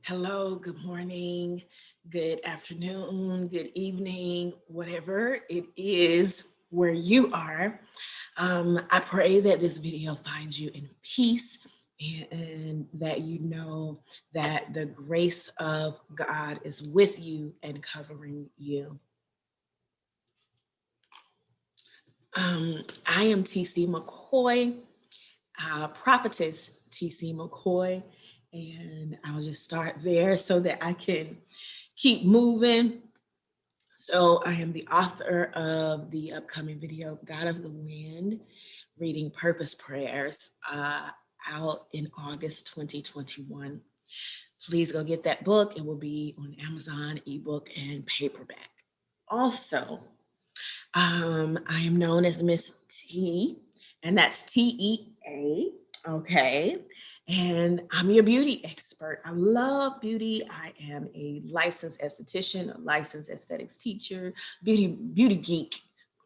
Hello, good morning, good afternoon, good evening, whatever it is where you are. I pray that this video finds you in peace and that you know that the grace of God is with you and covering you. I am TC McKoy, Prophetess TC McKoy, and I'll just start there so that I can keep moving. So I am the author of the upcoming video, God of the Wind, reading Purpose Prayers, out in August 2021. Please go get that book. It will be on Amazon, ebook, and paperback. Also, I am known as Miss T, and that's TEA. Okay. And I'm your beauty expert. I love beauty. I am a licensed esthetician, a licensed aesthetics teacher, beauty geek.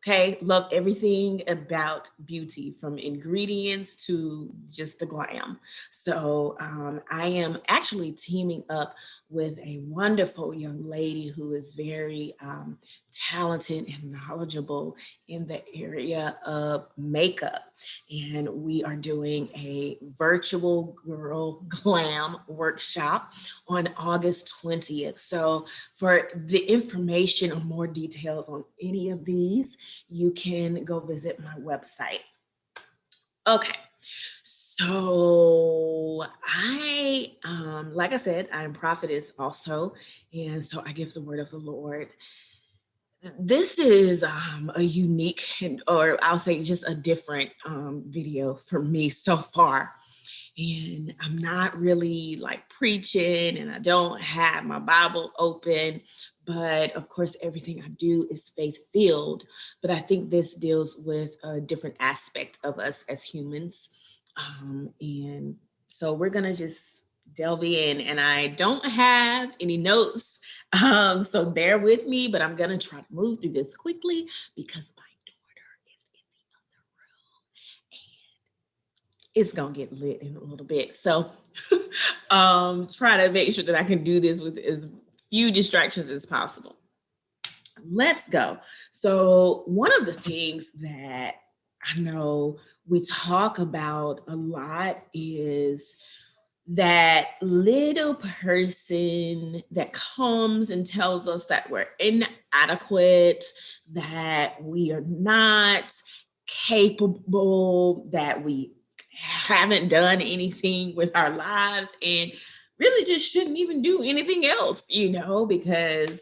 Okay. Love everything about beauty from ingredients to just the glam. So I am actually teaming up with a wonderful young lady who is very talented and knowledgeable in the area of makeup. And we are doing a virtual girl glam workshop on August 20th. So, for the information or more details on any of these, you can go visit my website. Okay. So like I said, I'm prophetess also, and so I give the word of the Lord. This is a unique, or I'll say just a different video for me so far. And I'm not really like preaching and I don't have my Bible open, but of course, everything I do is faith filled. But I think this deals with a different aspect of us as humans. And so we're going to just delve in, and I don't have any notes. So bear with me, but I'm going to try to move through this quickly because my daughter is in the other room and it's going to get lit in a little bit. So try to make sure that I can do this with as few distractions as possible. Let's go. So, one of the things that I know we talk about a lot is that little person that comes and tells us that we're inadequate, that we are not capable, that we haven't done anything with our lives, and really just shouldn't even do anything else, because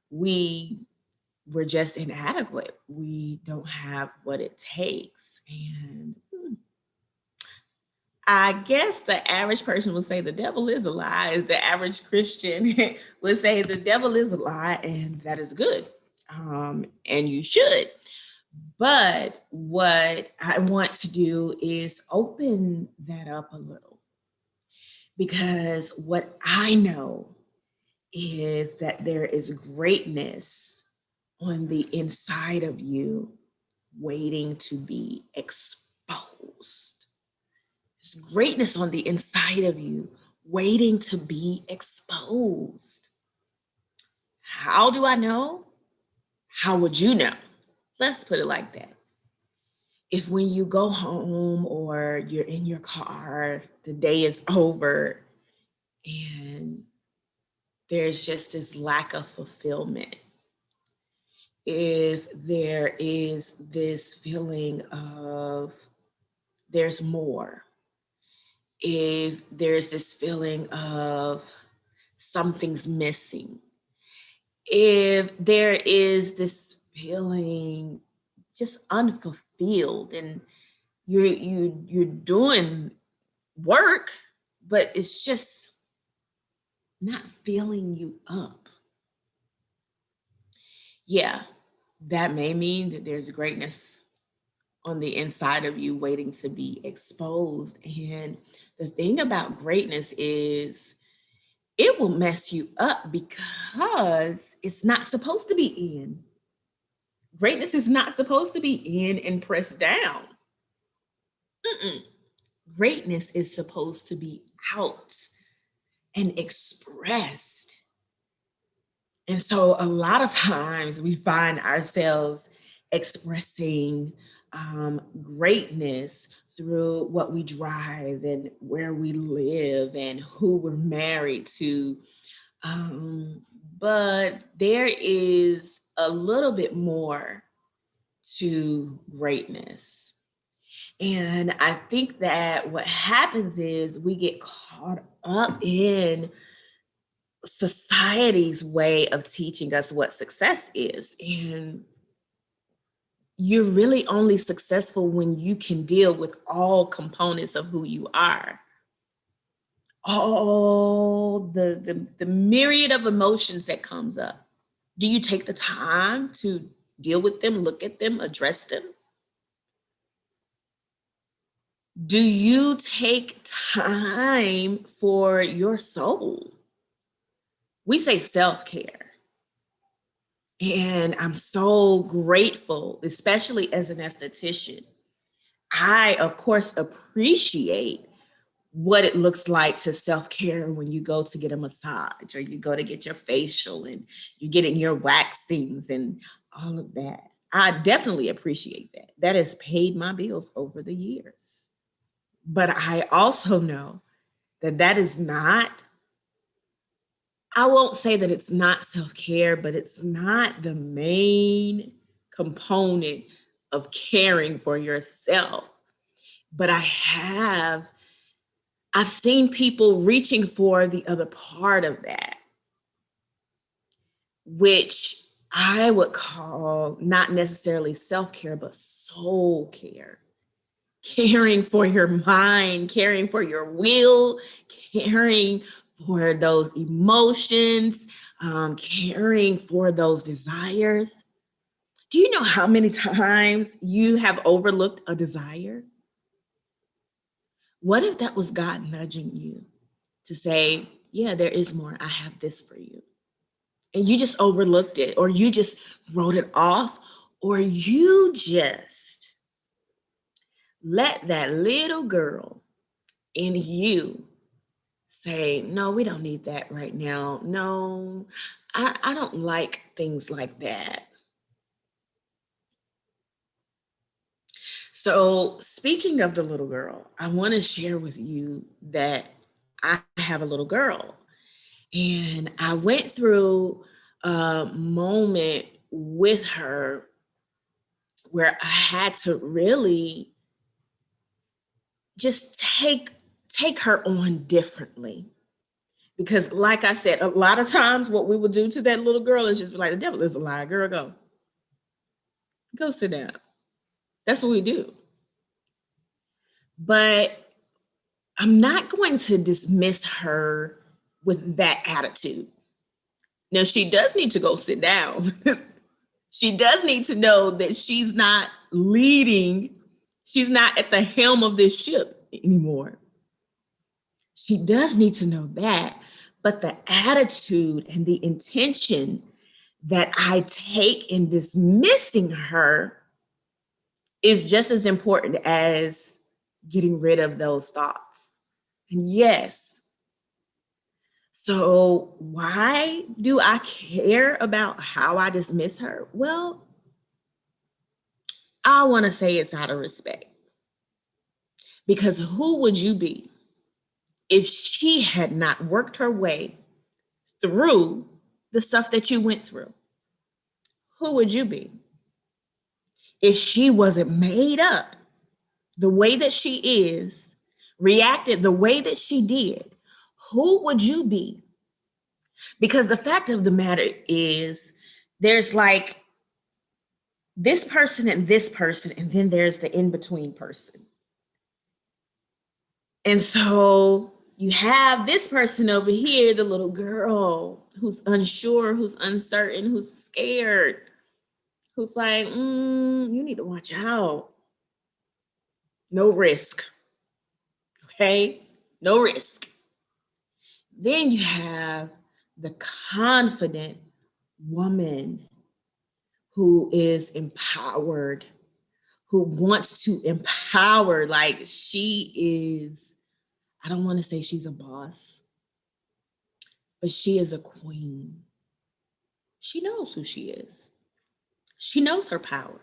we we're just inadequate. We don't have what it takes. And I guess the average person would say the devil is a lie. The average Christian would say the devil is a lie, and that is good. And you should. But what I want to do is open that up a little, because what I know is that there is greatness on the inside of you waiting to be exposed. There's greatness on the inside of you waiting to be exposed. How do I know? How would you know? Let's put it like that. If when you go home or you're in your car, the day is over and there's just this lack of fulfillment, if there is this feeling of there's more, if there's this feeling of something's missing, if there is this feeling just unfulfilled, and you're doing work, but it's just not filling you up. Yeah, that may mean that there's greatness on the inside of you waiting to be exposed. And the thing about greatness is it will mess you up because it's not supposed to be in. Greatness is not supposed to be in and pressed down. Mm-mm. Greatness is supposed to be out and expressed. And so a lot of times we find ourselves expressing greatness through what we drive and where we live and who we're married to. Um, but there is a little bit more to greatness. And I think that what happens is we get caught up in society's way of teaching us what success is. And you're really only successful when you can deal with all components of who you are. All the myriad of emotions that comes up. Do you take the time to deal with them, look at them, address them? Do you take time for your soul? We say self-care. And I'm so grateful, especially as an esthetician. I, of course, appreciate what it looks like to self-care when you go to get a massage or you go to get your facial and you're getting your waxings and all of that. I definitely appreciate that. That has paid my bills over the years. But I also know that that is not, I won't say that it's not self-care, but it's not the main component of caring for yourself. But I've seen people reaching for the other part of that, which I would call not necessarily self-care, but soul care. Caring for your mind, caring for your will, caring for those emotions, caring for those desires. Do you know how many times you have overlooked a desire? What if that was God nudging you to say, yeah, there is more. I have this for you. And you just overlooked it, or you just wrote it off, or you just let that little girl in you say, no, we don't need that right now. No, I don't like things like that. So, speaking of the little girl, I want to share with you that I have a little girl. And I went through a moment with her where I had to really just take her on differently. Because like I said, a lot of times what we would do to that little girl is just be like, the devil is a lie, girl, go. Go sit down. That's what we do. But I'm not going to dismiss her with that attitude. Now, she does need to go sit down. She does need to know that she's not leading, she's not at the helm of this ship anymore. She does need to know that. But the attitude and the intention that I take in dismissing her is just as important as getting rid of those thoughts. And yes, so why do I care about how I dismiss her? Well, I want to say it's out of respect. Because who would you be if she had not worked her way through the stuff that you went through? Who would you be if she wasn't made up the way that she is, reacted the way that she did? Who would you be? Because the fact of the matter is, there's like this person, and then there's the in between person. And so you have this person over here, the little girl who's unsure, who's uncertain, who's scared, who's like, you need to watch out. No risk. Okay? No risk. Then you have the confident woman who is empowered, who wants to empower. Like she is, I don't want to say she's a boss, but she is a queen. She knows who she is. She knows her power,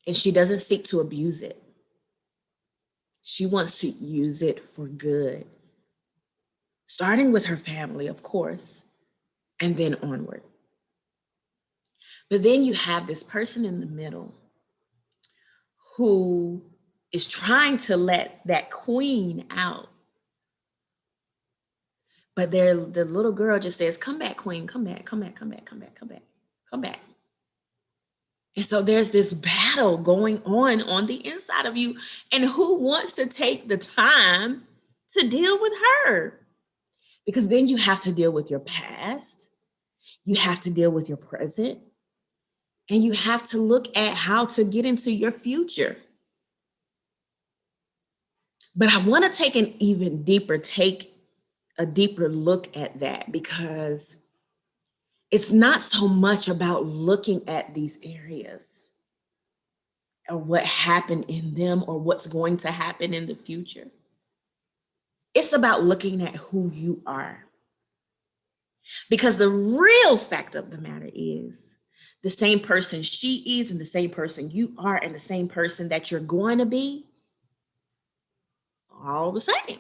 and she doesn't seek to abuse it. She wants to use it for good, starting with her family, of course, and then onward. But then you have this person in the middle who is trying to let that queen out. But the little girl just says, come back, queen, come back, come back, come back, come back, come back, come back. And so there's this battle going on the inside of you. And who wants to take the time to deal with her? Because then you have to deal with your past, you have to deal with your present, and you have to look at how to get into your future. But I want to take a deeper look at that, because it's not so much about looking at these areas or what happened in them or what's going to happen in the future. It's about looking at who you are. Because the real fact of the matter is the same person she is and the same person you are and the same person that you're going to be, all the same.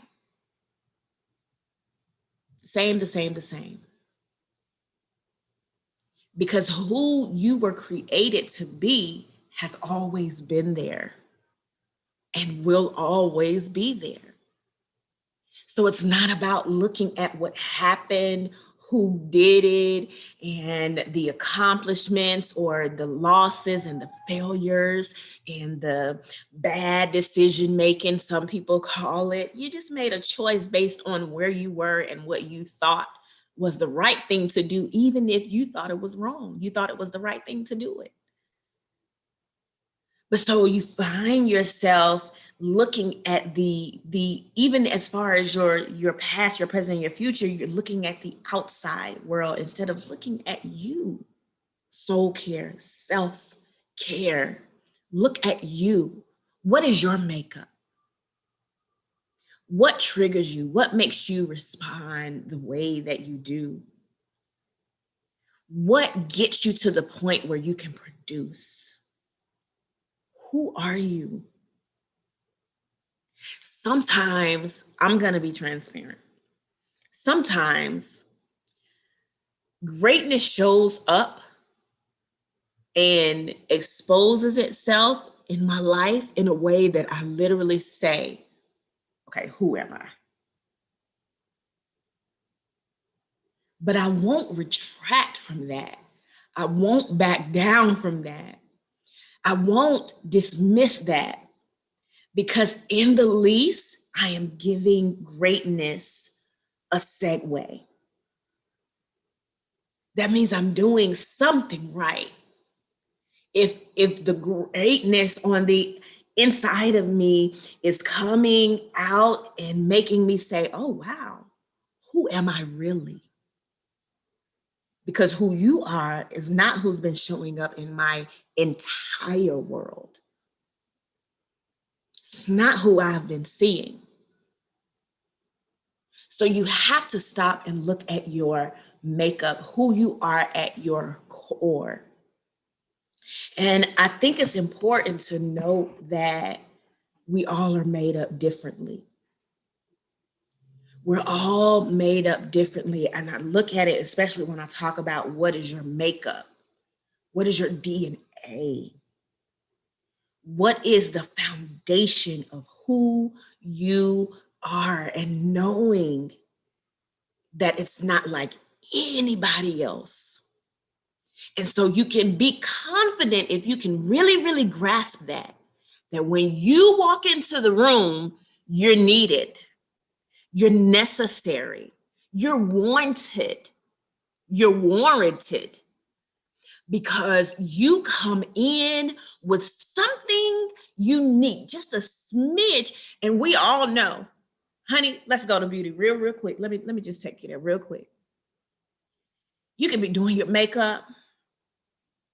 The same. Because who you were created to be has always been there and will always be there. So it's not about looking at what happened, who did it, and the accomplishments or the losses and the failures and the bad decision making, some people call it. You just made a choice based on where you were and what you thought was the right thing to do, even if you thought it was wrong. You thought it was the right thing to do it. But so you find yourself looking at the even as far as your past, your present, and your future, you're looking at the outside world instead of looking at you. Soul care, self care. Look at you. What is your makeup? What triggers you? What makes you respond the way that you do? What gets you to the point where you can produce? Who are you? Sometimes I'm going to be transparent. Sometimes greatness shows up and exposes itself in my life in a way that I literally say, okay, who am I? But I won't retract from that. I won't back down from that. I won't dismiss that, because in the least, I am giving greatness a segue. That means I'm doing something right. If the greatness on the inside of me is coming out and making me say, oh wow, who am I really? Because who you are is not who's been showing up in my entire world. It's not who I've been seeing. So you have to stop and look at your makeup, who you are at your core. And I think it's important to note that we all are made up differently. We're all made up differently. And I look at it, especially when I talk about what is your makeup? What is your DNA? What is the foundation of who you are? And knowing that it's not like anybody else. And so you can be confident if you can really, really grasp that when you walk into the room, you're needed, you're necessary, you're wanted, you're warranted, because you come in with something unique, just a smidge. And we all know, honey, let's go to beauty real quick. Let me just take you there real quick. You can be doing your makeup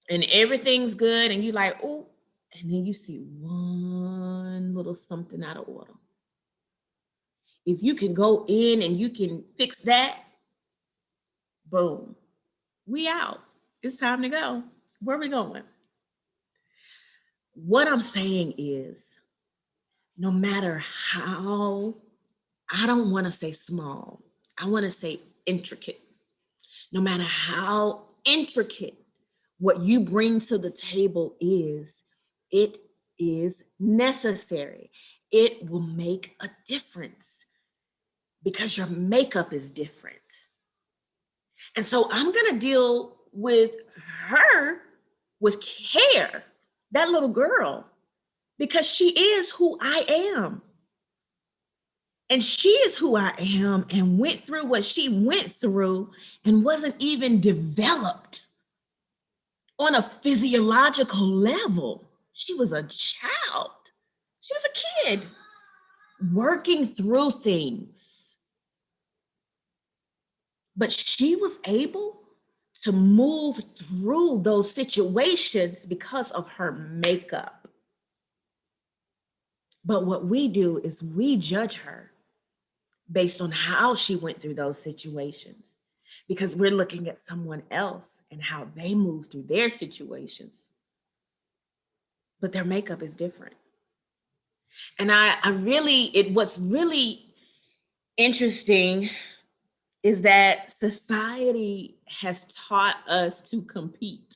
and everything's good, and you like, oh, and then you see one little something out of order. If you can go in and you can fix that, Boom. We out. It's time to go. Where are we going? What I'm saying is, no matter how, I don't want to say small, I want to say intricate. No matter how intricate what you bring to the table is, it is necessary. It will make a difference because your makeup is different. And so I'm going to deal with her with care, that little girl, because she is who I am. And she is who I am and went through what she went through and wasn't even developed on a physiological level. She was a child. She was a kid working through things. But she was able to move through those situations because of her makeup. But what we do is we judge her based on how she went through those situations because we're looking at someone else and how they move through their situations. But their makeup is different. And what's really interesting is that society has taught us to compete.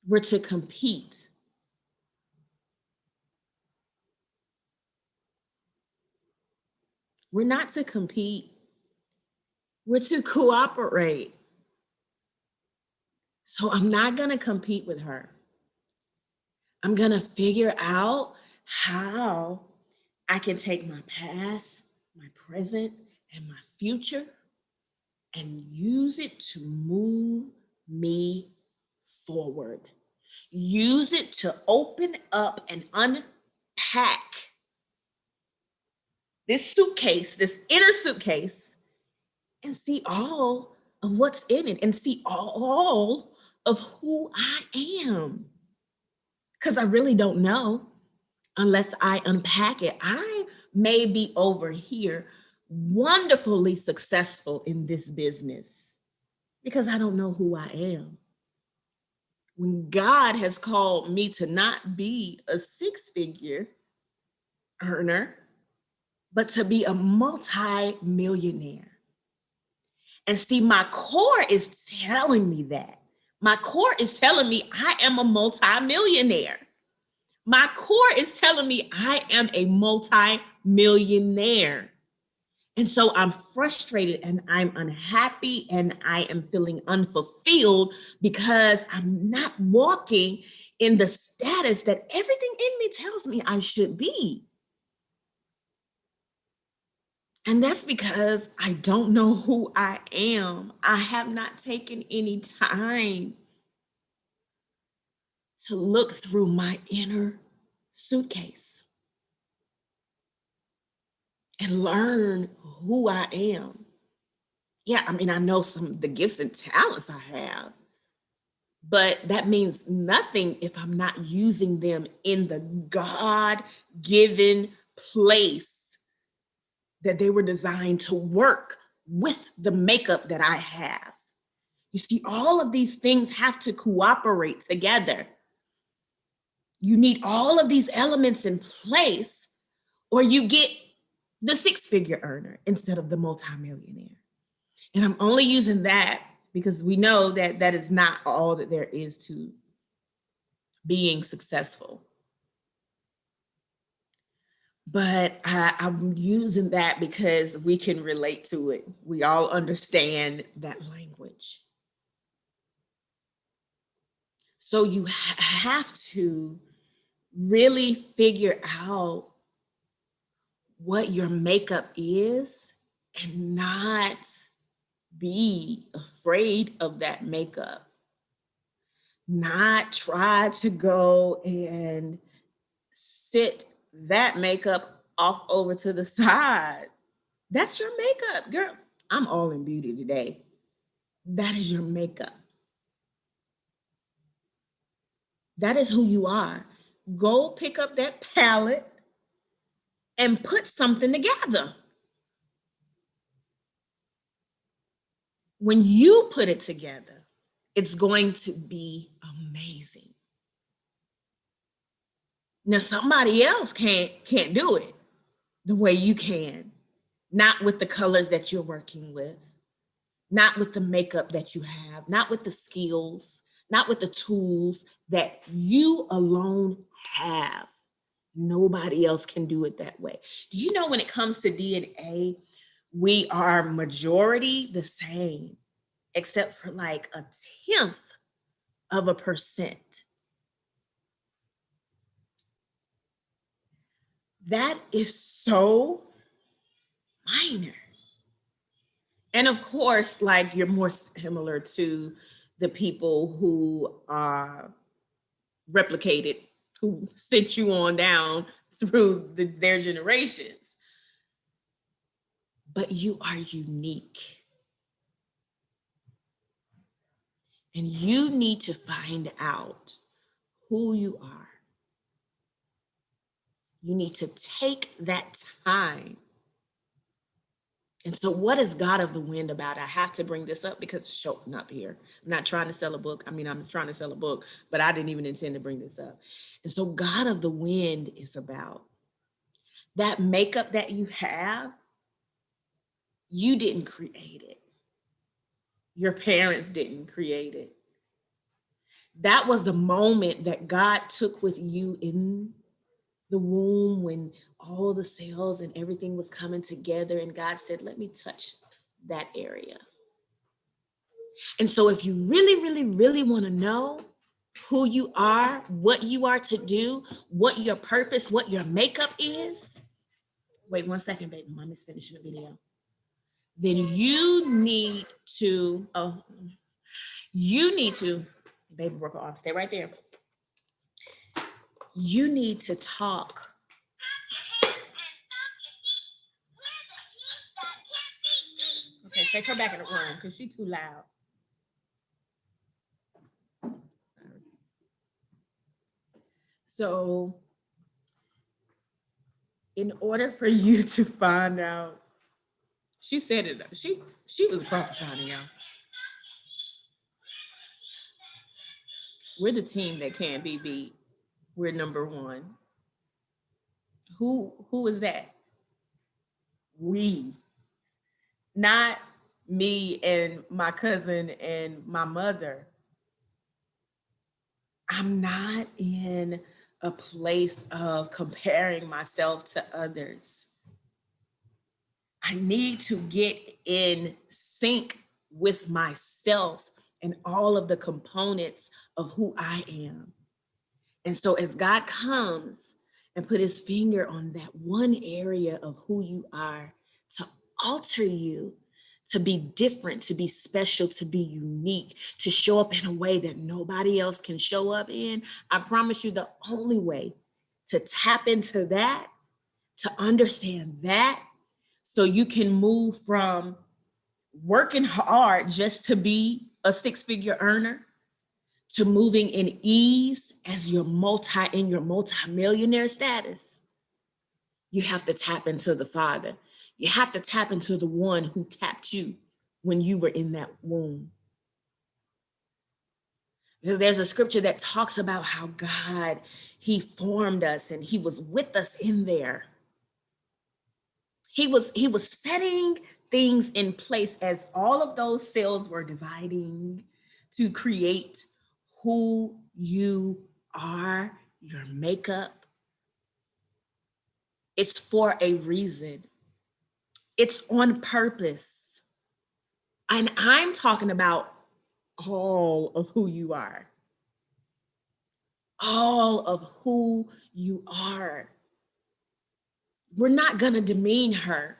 We're to compete. We're not to compete. We're to cooperate. So I'm not going to compete with her. I'm going to figure out how I can take my past, my present, and my future and use it to move me forward. Use it to open up and unpack this suitcase, this inner suitcase, and see all of what's in it and see all of who I am. Because I really don't know unless I unpack it. I may be over here wonderfully successful in this business because I don't know who I am. When God has called me to not be a six-figure earner, but to be a multi-millionaire. And see, my core is telling me that. My core is telling me I am a multi-millionaire. My core is telling me I am a multi-millionaire. And so I'm frustrated and I'm unhappy and I am feeling unfulfilled because I'm not walking in the status that everything in me tells me I should be. And that's because I don't know who I am. I have not taken any time to look through my inner suitcase and learn who I am. Yeah, I mean, I know some of the gifts and talents I have, but that means nothing if I'm not using them in the God-given place that they were designed to work with the makeup that I have. You see, all of these things have to cooperate together. You need all of these elements in place, or you get the six-figure earner instead of the multimillionaire. And I'm only using that because we know that that is not all that there is to being successful. But I'm using that because we can relate to it. We all understand that language. So you have to really figure out what your makeup is and not be afraid of that makeup. Not try to go and sit that makeup off over to the side. That's your makeup, girl. I'm all in beauty today. That is your makeup. That is who you are. Go pick up that palette and put something together. when you put it together, it's going to be amazing. Now, somebody else can't do it the way you can, not with the colors that you're working with, not with the makeup that you have, not with the skills, not with the tools that you alone have. Nobody else can do it that way. Do you know when it comes to DNA, we are majority the same, except for like 0.1%. That is so minor. And of course, like you're more similar to the people who are replicated, who sent you on down through their generations. But you are unique. And you need to find out who you are. You need to take that time. And so what is God of the Wind about? I have to bring this up because it's showing up here. I'm not trying to sell a book. I mean, I'm trying to sell a book, but I didn't even intend to bring this up. And so God of the Wind is about that makeup that you have. You didn't create it. Your parents didn't create it. That was the moment that God took with you in the womb when all the cells and everything was coming together, and God said, let me touch that area. And so if you really, really, really want to know who you are, what you are to do, what your purpose, what your makeup is, wait 1 second, baby, mommy's finishing the video. Then you need to, baby, work off, stay right there. You need to talk. Okay, take her back in the room because she's too loud. Sorry. So, in order for you to find out, she said it. She was prophesying, y'all. We're the team that can't be beat. We're number one. Who is that? We. Not me and my cousin and my mother. I'm not in a place of comparing myself to others. I need to get in sync with myself and all of the components of who I am. And so as God comes and put his finger on that one area of who you are to alter you, to be different, to be special, to be unique, to show up in a way that nobody else can show up in, I promise you the only way to tap into that, to understand that, so you can move from working hard just to be a six-figure earner to moving in ease as your multi-millionaire status. You have to tap into the Father. You have to tap into the one who tapped you when you were in that womb. Because there's a scripture that talks about how God, he formed us and he was with us in there. He was setting things in place as all of those cells were dividing to create who you are, your makeup. It's for a reason. It's on purpose. And I'm talking about all of who you are. All of who you are. We're not going to demean her.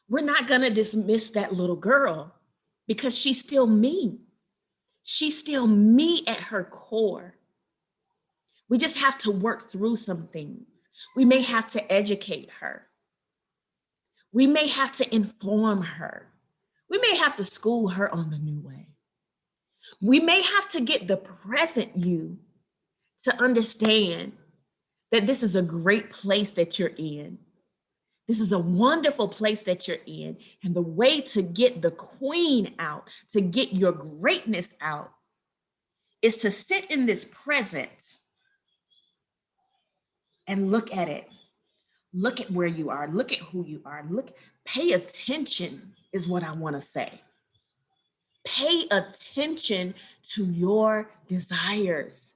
We're not going to dismiss that little girl because she's still me. She's still me at her core. We just have to work through some things. We may have to educate her. We may have to inform her. We may have to school her on the new way. We may have to get the present you to understand that this is a great place that you're in. This is a wonderful place that you're in. And the way to get the queen out, to get your greatness out, is to sit in this present and look at it. Look at where you are. Look at who you are. Pay attention, is what I want to say. Pay attention to your desires.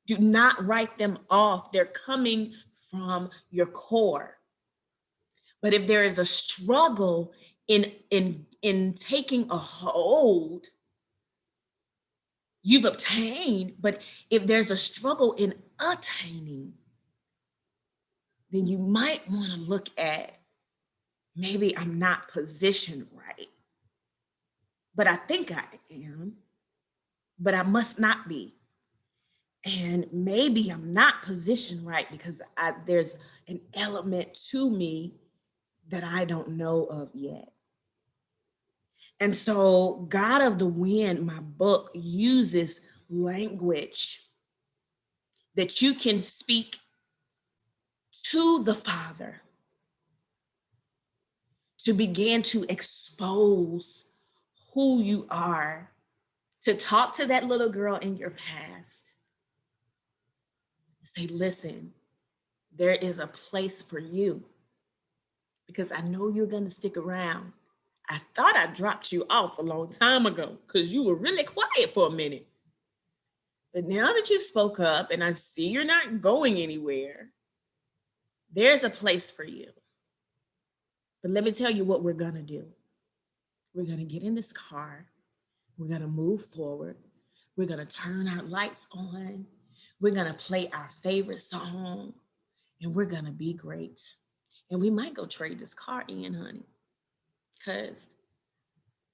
Do not write them off. They're coming from your core. But if there is a struggle in taking a hold, you've obtained. But if there's a struggle in attaining, then you might want to look at, maybe I'm not positioned right. But I think I am, but I must not be. And maybe I'm not positioned right because there's an element to me that I don't know of yet. And so, God of the Wind, my book, uses language that you can speak to the Father to begin to expose who you are, to talk to that little girl in your past. Say, listen, there is a place for you because I know you're going to stick around. I thought I dropped you off a long time ago because you were really quiet for a minute. But now that you spoke up and I see you're not going anywhere, there's a place for you. But let me tell you what we're going to do. We're going to get in this car. We're going to move forward. We're going to turn our lights on. We're going to play our favorite song. And we're going to be great. And we might go trade this car in, honey. Because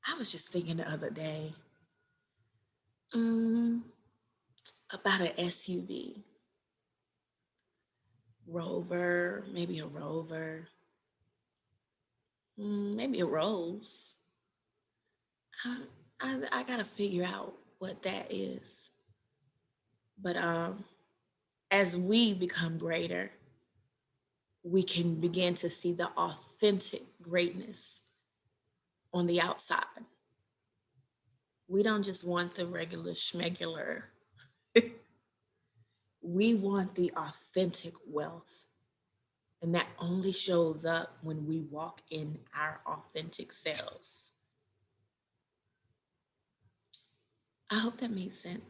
I was just thinking the other day about an SUV. Rover, maybe a Rover. Maybe a Rose. I got to figure out what that is. But as we become greater, we can begin to see the authentic greatness on the outside. We don't just want the regular schmegular. We want the authentic wealth. And that only shows up when we walk in our authentic selves. I hope that made sense.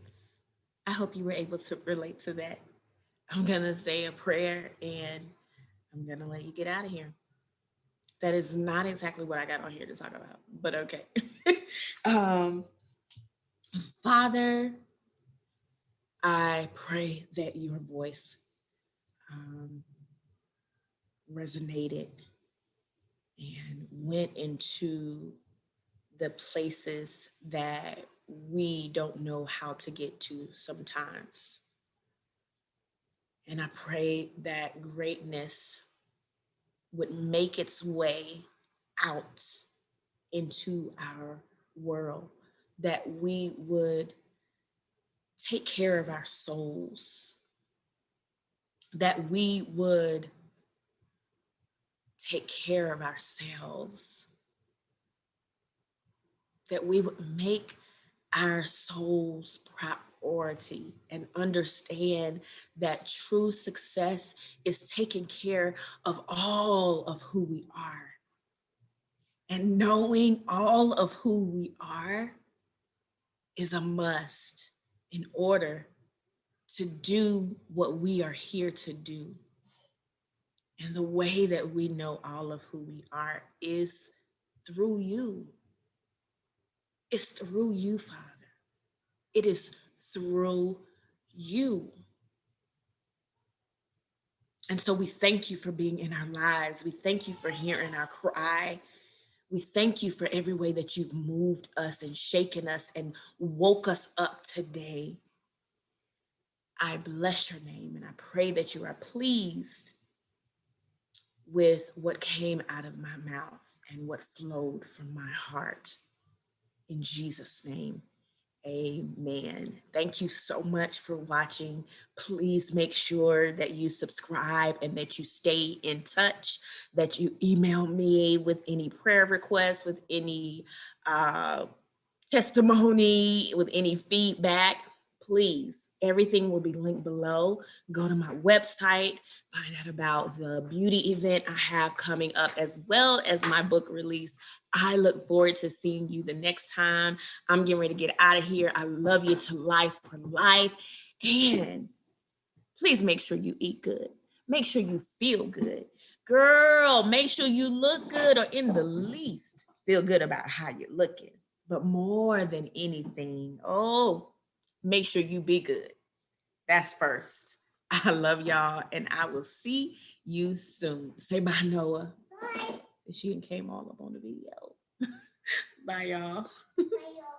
I hope you were able to relate to that. I'm going to say a prayer and I'm going to let you get out of here. That is not exactly what I got on here to talk about, but okay. Father, I pray that your voice resonated and went into the places that we don't know how to get to sometimes. And I pray that greatness would make its way out into our world, that we would take care of our souls, that we would take care of ourselves, that we would make our souls priority and understand that true success is taking care of all of who we are. And knowing all of who we are is a must in order to do what we are here to do. And the way that we know all of who we are is through you. It's through you, Father. It is through you. And so we thank you for being in our lives. We thank you for hearing our cry. We thank you for every way that you've moved us and shaken us and woke us up today. I bless your name and I pray that you are pleased with what came out of my mouth and what flowed from my heart. In Jesus' name, Amen. Thank you so much for watching. Please make sure that you subscribe and that you stay in touch, that you email me with any prayer requests, with any uh, testimony, with any feedback. Please, everything will be linked below. Go to my website, find out about the beauty event I have coming up, as well as my book release. I look forward to seeing you the next time. I'm getting ready to get out of here. I love you to life for life. And please make sure you eat good. Make sure you feel good. Girl, make sure you look good, or in the least, feel good about how you're looking. But more than anything, oh, make sure you be good. That's first. I love y'all, and I will see you soon. Say bye, Noah. Bye. She came all up on the video. Bye, y'all. Bye, y'all.